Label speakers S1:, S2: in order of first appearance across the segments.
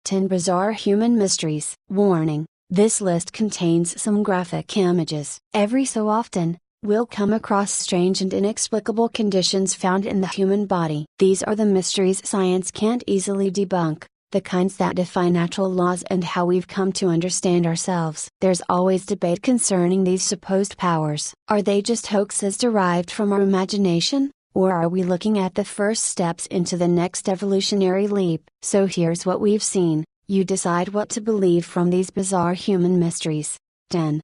S1: 10 Bizarre Human Mysteries. Warning: this list contains some graphic images. Every so often, we'll come across strange and inexplicable conditions found in the human body. These are the mysteries science can't easily debunk, the kinds that defy natural laws and how we've come to understand ourselves. There's always debate concerning these supposed powers. Are they just hoaxes derived from our imagination? Or are we looking at the first steps into the next evolutionary leap? So here's what we've seen, you decide what to believe from these bizarre human mysteries. 10.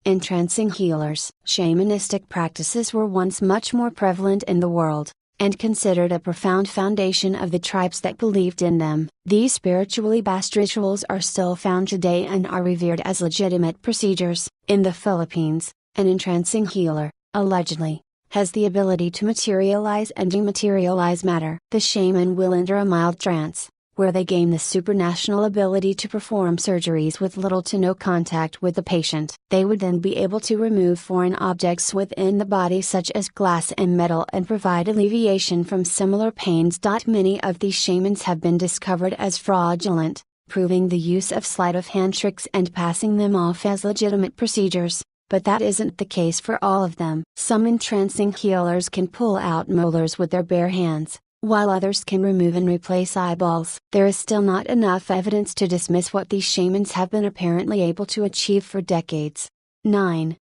S1: Entrancing healers. Shamanistic practices were once much more prevalent in the world, and considered a profound foundation of the tribes that believed in them. These spiritually based rituals are still found today and are revered as legitimate procedures. In the Philippines, an entrancing healer, allegedly, has the ability to materialize and dematerialize matter. The shaman will enter a mild trance, where they gain the supranational ability to perform surgeries with little to no contact with the patient. They would then be able to remove foreign objects within the body such as glass and metal and provide alleviation from similar pains. Many of these shamans have been discovered as fraudulent, proving the use of sleight of hand tricks and passing them off as legitimate procedures. But that isn't the case for all of them. Some entrancing healers can pull out molars with their bare hands, while others can remove and replace eyeballs. There is still not enough evidence to dismiss what these shamans have been apparently able to achieve for decades. 9.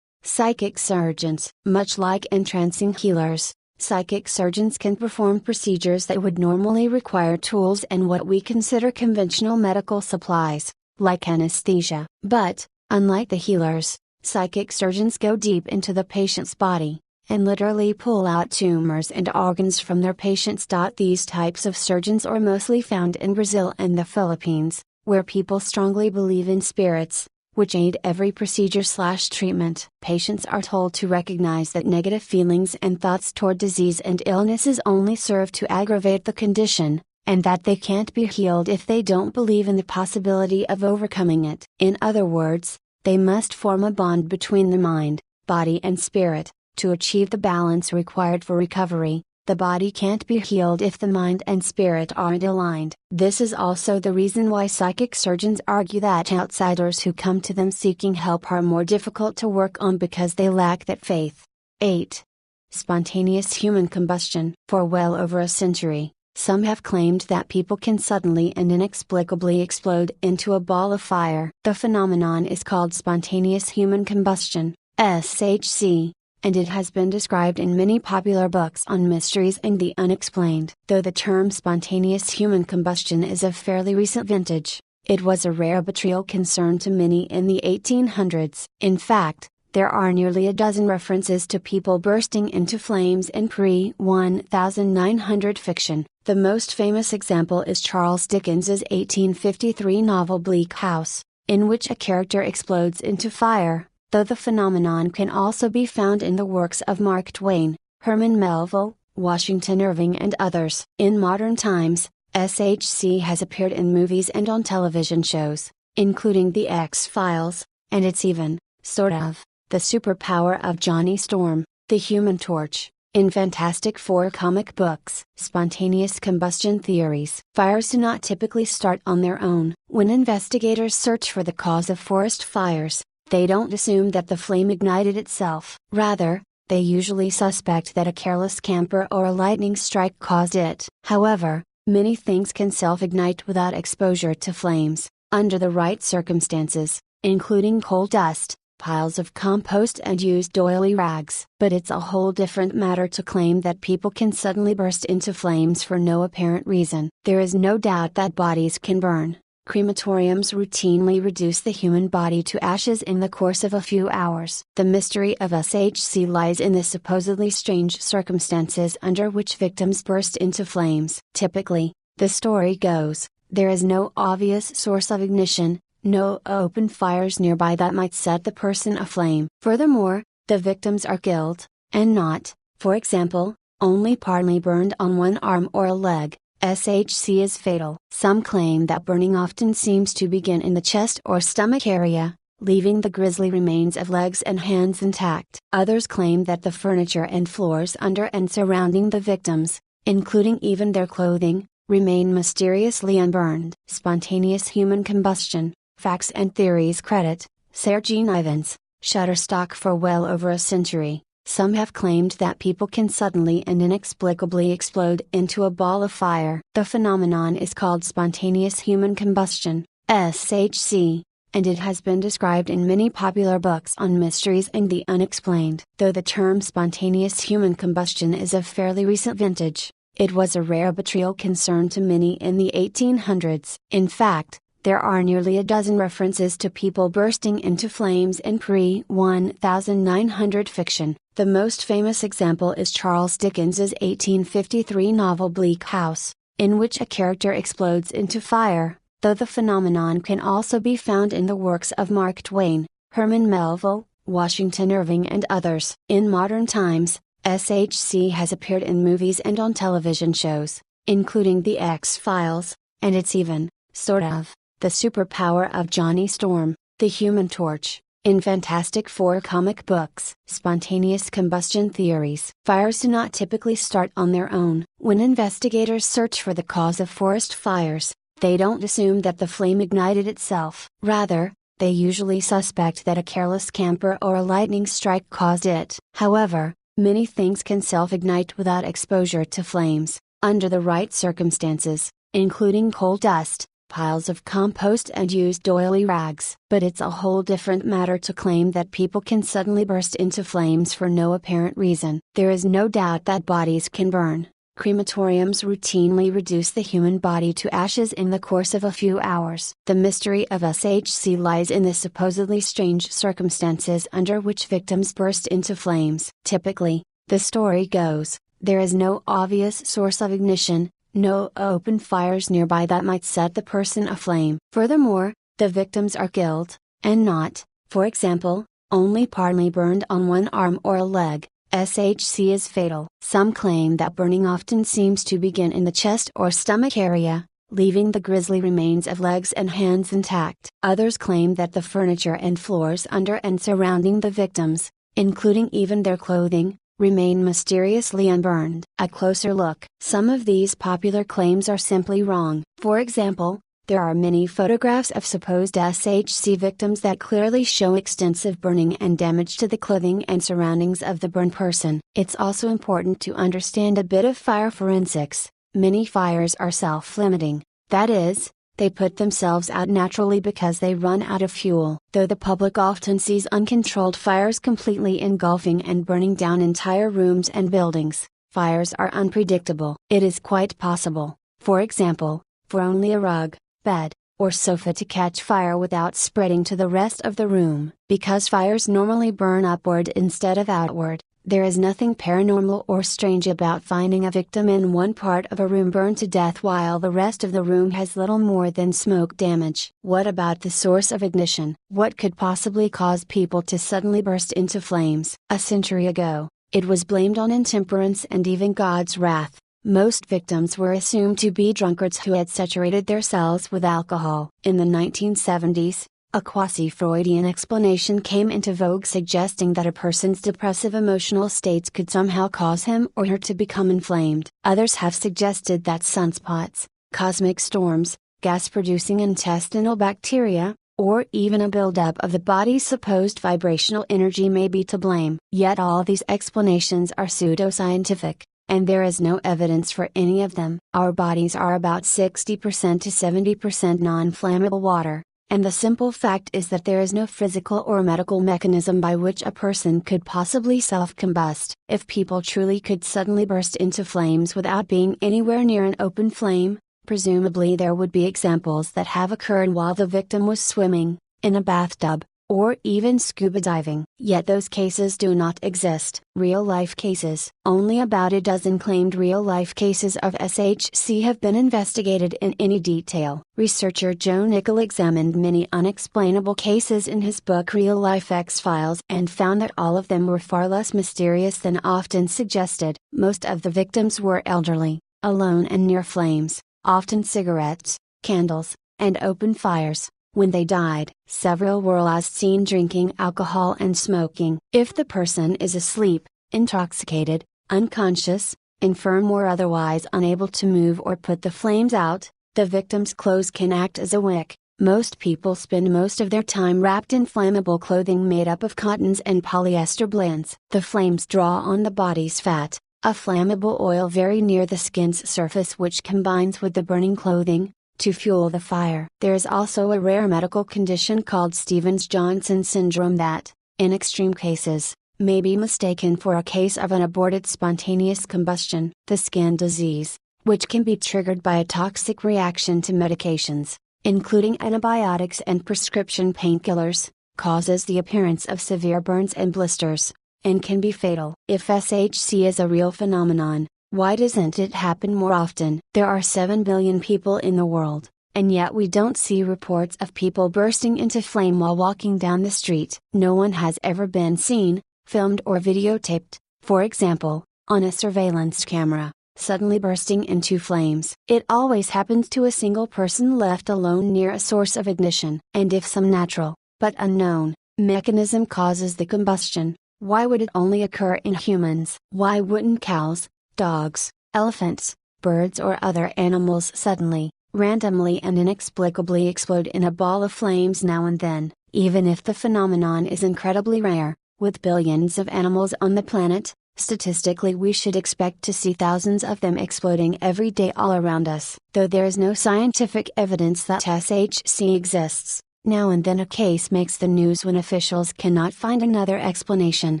S1: Psychic surgeons. Much like entrancing healers, psychic surgeons can perform procedures that would normally require tools and what we consider conventional medical supplies, like anesthesia. But, unlike the healers, psychic surgeons go deep into the patient's body, and literally pull out tumors and organs from their patients. These types of surgeons are mostly found in Brazil and the Philippines, where people strongly believe in spirits, which aid every procedure/treatment. Patients are told to recognize that negative feelings and thoughts toward disease and illnesses only serve to aggravate the condition, and that they can't be healed if they don't believe in the possibility of overcoming it. In other words, they must form a bond between the mind, body and spirit, to achieve the balance required for recovery. The body can't be healed if the mind and spirit aren't aligned. This is also the reason why psychic surgeons argue that outsiders who come to them seeking help are more difficult to work on because they lack that faith. 8. Spontaneous human combustion. For well over a century, some have claimed that people can suddenly and inexplicably explode into a ball of fire. The phenomenon is called spontaneous human combustion, SHC, and it has been described in many popular books on mysteries and the unexplained. Though the term spontaneous human combustion is of fairly recent vintage, it was a rare but real concern to many in the 1800s. In fact, there are nearly a dozen references to people bursting into flames in pre-1900 fiction. The most famous example is Charles Dickens's 1853 novel Bleak House, in which a character explodes into fire, though the phenomenon can also be found in the works of Mark Twain, Herman Melville, Washington Irving and others. In modern times, SHC has appeared in movies and on television shows, including The X-Files, and it's even, sort of, the superpower of Johnny Storm, the Human Torch, in Fantastic Four comic books. Spontaneous combustion theories. Fires do not typically start on their own. When investigators search for the cause of forest fires, they don't assume that the flame ignited itself. Rather, they usually suspect that a careless camper or a lightning strike caused it. However, many things can self-ignite without exposure to flames, under the right circumstances, including coal dust, piles of compost and used oily rags. But it's a whole different matter to claim that people can suddenly burst into flames for no apparent reason. There is no doubt that bodies can burn. Crematoriums routinely reduce the human body to ashes in the course of a few hours. The mystery of SHC lies in the supposedly strange circumstances under which victims burst into flames. Typically, the story goes, there is no obvious source of ignition, no open fires nearby that might set the person aflame. Furthermore, the victims are killed, and not, for example, only partly burned on one arm or a leg. SHC is fatal. Some claim that burning often seems to begin in the chest or stomach area, leaving the grisly remains of legs and hands intact. Others claim that the furniture and floors under and surrounding the victims, including even their clothing, remain mysteriously unburned. Spontaneous human combustion, facts and theories credit, Sergei Nivens, Shutterstock. For well over a century, some have claimed that people can suddenly and inexplicably explode into a ball of fire. The phenomenon is called spontaneous human combustion, SHC, and it has been described in many popular books on mysteries and the unexplained. Though the term spontaneous human combustion is of fairly recent vintage, it was a rare but real concern to many in the 1800s. In fact, there are nearly a dozen references to people bursting into flames in pre-1900 fiction. The most famous example is Charles Dickens's 1853 novel Bleak House, in which a character explodes into fire, though the phenomenon can also be found in the works of Mark Twain, Herman Melville, Washington Irving and others. In modern times, SHC has appeared in movies and on television shows, including The X-Files, and it's even, sort of, the superpower of Johnny Storm, the Human Torch, in Fantastic Four comic books. Spontaneous combustion theories. Fires do not typically start on their own. When investigators search for the cause of forest fires, they don't assume that the flame ignited itself. Rather, they usually suspect that a careless camper or a lightning strike caused it. However, many things can self-ignite without exposure to flames, under the right circumstances, including coal dust, piles of compost and used oily rags. But it's a whole different matter to claim that people can suddenly burst into flames for no apparent reason. There is no doubt that bodies can burn. Crematoriums routinely reduce the human body to ashes in the course of a few hours. The mystery of SHC lies in the supposedly strange circumstances under which victims burst into flames. Typically, the story goes, there is no obvious source of ignition, no open fires nearby that might set the person aflame. Furthermore, the victims are killed, and not, for example, only partly burned on one arm or a leg. SHC is fatal. Some claim that burning often seems to begin in the chest or stomach area, leaving the grisly remains of legs and hands intact. Others claim that the furniture and floors under and surrounding the victims, including even their clothing, remain mysteriously unburned. A closer look. Some of these popular claims are simply wrong. For example, there are many photographs of supposed SHC victims that clearly show extensive burning and damage to the clothing and surroundings of the burned person. It's also important to understand a bit of fire forensics. Many fires are self-limiting, that is, they put themselves out naturally because they run out of fuel. Though the public often sees uncontrolled fires completely engulfing and burning down entire rooms and buildings, fires are unpredictable. It is quite possible, for example, for only a rug, bed, or sofa to catch fire without spreading to the rest of the room. Because fires normally burn upward instead of outward, there is nothing paranormal or strange about finding a victim in one part of a room burned to death while the rest of the room has little more than smoke damage. What about the source of ignition? What could possibly cause people to suddenly burst into flames? A century ago, it was blamed on intemperance and even God's wrath. Most victims were assumed to be drunkards who had saturated their cells with alcohol. In the 1970s, a quasi-Freudian explanation came into vogue suggesting that a person's depressive emotional states could somehow cause him or her to become inflamed. Others have suggested that sunspots, cosmic storms, gas-producing intestinal bacteria, or even a buildup of the body's supposed vibrational energy may be to blame. Yet all these explanations are pseudoscientific, and there is no evidence for any of them. Our bodies are about 60% to 70% non-flammable water. And the simple fact is that there is no physical or medical mechanism by which a person could possibly self-combust. If people truly could suddenly burst into flames without being anywhere near an open flame, presumably there would be examples that have occurred while the victim was swimming, in a bathtub, or even scuba diving. Yet those cases do not exist. Real-life cases. Only about a dozen claimed real-life cases of SHC have been investigated in any detail. Researcher Joe Nickell examined many unexplainable cases in his book Real Life X-Files and found that all of them were far less mysterious than often suggested. Most of the victims were elderly, alone and near flames, often cigarettes, candles, and open fires. When they died, several were last seen drinking alcohol and smoking. If the person is asleep, intoxicated, unconscious, infirm or otherwise unable to move or put the flames out, the victim's clothes can act as a wick. Most people spend most of their time wrapped in flammable clothing made up of cottons and polyester blends. The flames draw on the body's fat, a flammable oil very near the skin's surface which combines with the burning clothing, to fuel the fire. There is also a rare medical condition called Stevens-Johnson syndrome that, in extreme cases, may be mistaken for a case of an aborted spontaneous combustion. The skin disease, which can be triggered by a toxic reaction to medications, including antibiotics and prescription painkillers, causes the appearance of severe burns and blisters, and can be fatal. If SHC is a real phenomenon, why doesn't it happen more often? There are 7 billion people in the world, and yet we don't see reports of people bursting into flame while walking down the street. No one has ever been seen, filmed or videotaped, for example, on a surveillance camera, suddenly bursting into flames. It always happens to a single person left alone near a source of ignition. And if some natural, but unknown, mechanism causes the combustion, why would it only occur in humans? Why wouldn't cows, dogs, elephants, birds or other animals suddenly, randomly and inexplicably explode in a ball of flames now and then, even if the phenomenon is incredibly rare? With billions of animals on the planet, statistically we should expect to see thousands of them exploding every day all around us. Though there is no scientific evidence that SHC exists, now and then a case makes the news when officials cannot find another explanation.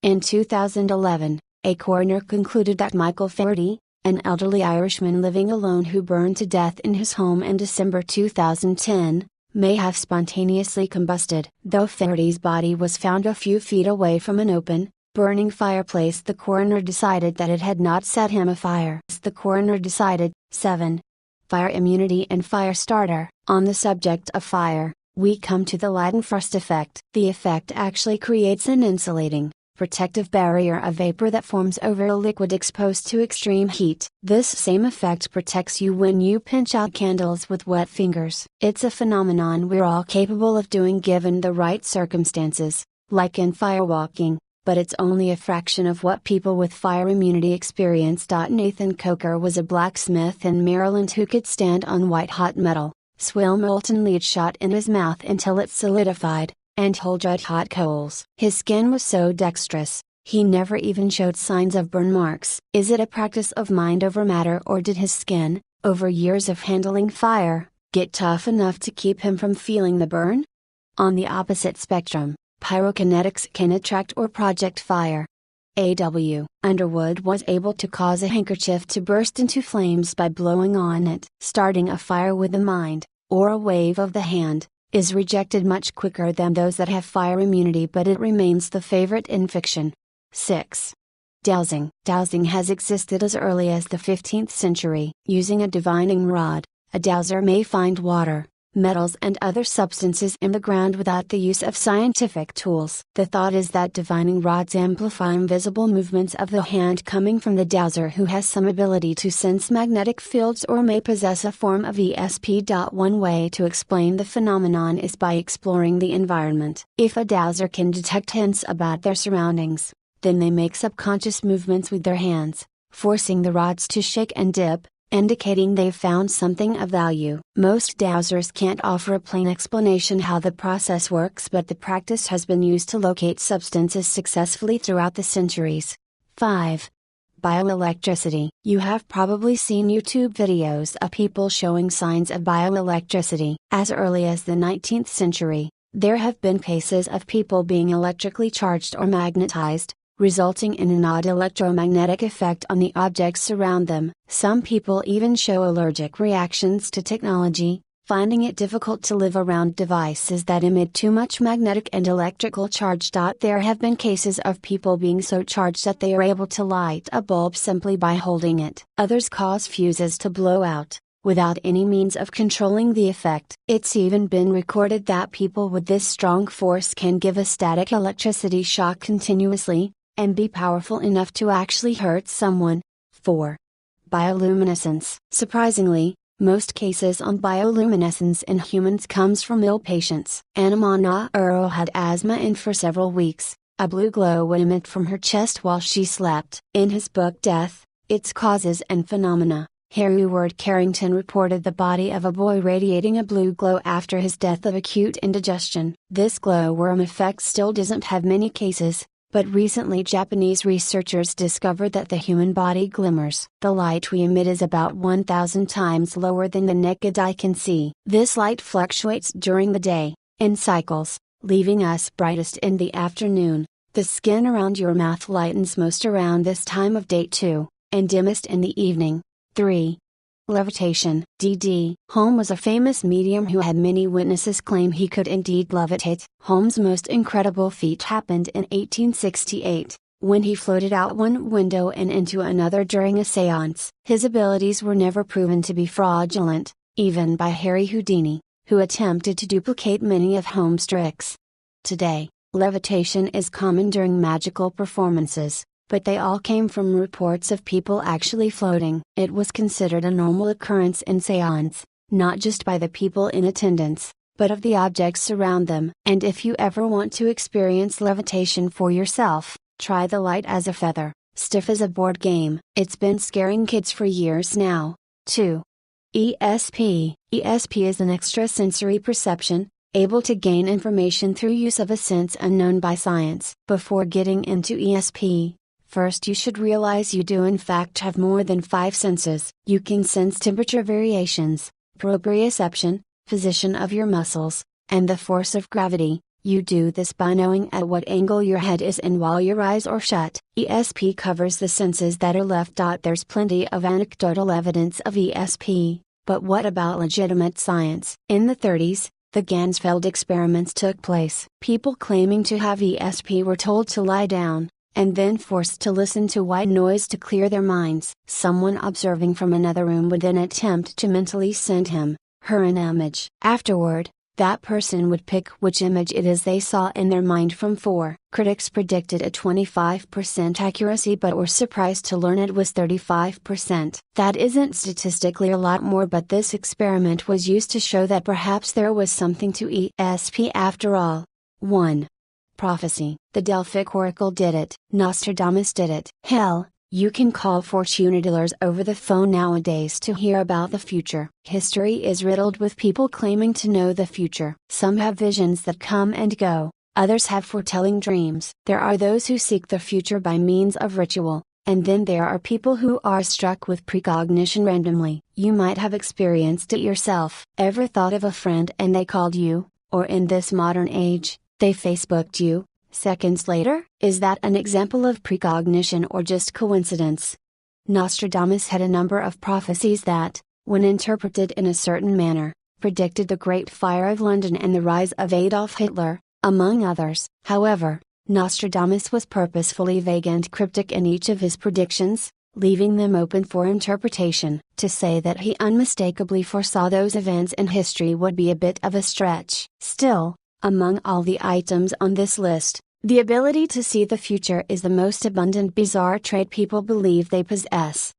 S1: In 2011, a coroner concluded that Michael Flaherty, an elderly Irishman living alone who burned to death in his home in December 2010, may have spontaneously combusted. Though Flaherty's body was found a few feet away from an open, burning fireplace, the coroner decided that it had not set him afire. The coroner decided. 7. Fire immunity and firestarter. On the subject of fire, we come to the Latin frost effect. The effect actually creates an insulating, protective barrier of vapor that forms over a liquid exposed to extreme heat. This same effect protects you when you pinch out candles with wet fingers. It's a phenomenon we're all capable of doing given the right circumstances, like in firewalking, but it's only a fraction of what people with fire immunity experience. Nathan Coker was a blacksmith in Maryland who could stand on white-hot metal, swill molten lead shot in his mouth until it solidified, and hold red-hot coals. His skin was so dexterous, he never even showed signs of burn marks. Is it a practice of mind over matter, or did his skin, over years of handling fire, get tough enough to keep him from feeling the burn? On the opposite spectrum, pyrokinetics can attract or project fire. A.W. Underwood was able to cause a handkerchief to burst into flames by blowing on it. Starting a fire with the mind, or a wave of the hand, is rejected much quicker than those that have fire immunity, but it remains the favorite in fiction. 6. Dowsing. Dowsing has existed as early as the 15th century. Using a divining rod, a dowser may find water, metals and other substances in the ground without the use of scientific tools. The thought is that divining rods amplify invisible movements of the hand coming from the dowser, who has some ability to sense magnetic fields or may possess a form of ESP. One way to explain the phenomenon is by exploring the environment. If a dowser can detect hints about their surroundings, then they make subconscious movements with their hands, forcing the rods to shake and dip, indicating they've found something of value. Most dowsers can't offer a plain explanation how the process works, but the practice has been used to locate substances successfully throughout the centuries. 5. Bioelectricity. You have probably seen YouTube videos of people showing signs of bioelectricity. As early as the 19th century, there have been cases of people being electrically charged or magnetized, resulting in an odd electromagnetic effect on the objects around them. Some people even show allergic reactions to technology, finding it difficult to live around devices that emit too much magnetic and electrical charge. There have been cases of people being so charged that they are able to light a bulb simply by holding it. Others cause fuses to blow out, without any means of controlling the effect. It's even been recorded that people with this strong force can give a static electricity shock continuously, and be powerful enough to actually hurt someone. 4. Bioluminescence. Surprisingly, most cases on bioluminescence in humans comes from ill patients. Anamana Earl had asthma, and for several weeks, a blue glow would emit from her chest while she slept. In his book Death, Its causes and phenomena. Harry Ward Carrington reported the body of a boy radiating a blue glow after his death of acute indigestion. This glowworm effect still doesn't have many cases, but recently Japanese researchers discovered that the human body glimmers. The light we emit is about 1,000 times lower than the naked eye can see. This light fluctuates during the day, in cycles, leaving us brightest in the afternoon. The skin around your mouth lightens most around this time of day too, and dimmest in the evening. 3. Levitation. D.D. Holmes was a famous medium who had many witnesses claim he could indeed levitate. Holmes' most incredible feat happened in 1868, when he floated out one window and into another during a séance. His abilities were never proven to be fraudulent, even by Harry Houdini, who attempted to duplicate many of Holmes' tricks. Today, levitation is common during magical performances, but they all came from reports of people actually floating. It was considered a normal occurrence in séance, not just by the people in attendance, but of the objects around them. And if you ever want to experience levitation for yourself, try the light as a feather, stiff as a board game. It's been scaring kids for years now. 2. ESP. ESP is an extrasensory perception, able to gain information through use of a sense unknown by science. Before getting into ESP, first you should realize you do in fact have more than 5 senses. You can sense temperature variations, proprioception, position of your muscles, and the force of gravity. You do this by knowing at what angle your head is and while your eyes are shut. ESP covers the senses that are left out. There's plenty of anecdotal evidence of ESP, but what about legitimate science? In the 30s, the Ganzfeld experiments took place. People claiming to have ESP were told to lie down, and then forced to listen to white noise to clear their minds. Someone observing from another room would then attempt to mentally send him, her an image. Afterward, that person would pick which image it is they saw in their mind from 4. Critics predicted a 25% accuracy but were surprised to learn it was 35%. That isn't statistically a lot more, but this experiment was used to show that perhaps there was something to ESP after all. 1. Prophecy. The Delphic Oracle did it. Nostradamus did it. Hell, you can call fortune tellers over the phone nowadays to hear about the future. History is riddled with people claiming to know the future. Some have visions that come and go, others have foretelling dreams. There are those who seek the future by means of ritual, and then there are people who are struck with precognition randomly. You might have experienced it yourself. Ever thought of a friend and they called you, or in this modern age, they Facebooked you, seconds later? Is that an example of precognition or just coincidence? Nostradamus had a number of prophecies that, when interpreted in a certain manner, predicted the Great Fire of London and the rise of Adolf Hitler, among others. However, Nostradamus was purposefully vague and cryptic in each of his predictions, leaving them open for interpretation. To say that he unmistakably foresaw those events in history would be a bit of a stretch. Still, among all the items on this list, the ability to see the future is the most abundant bizarre trait people believe they possess.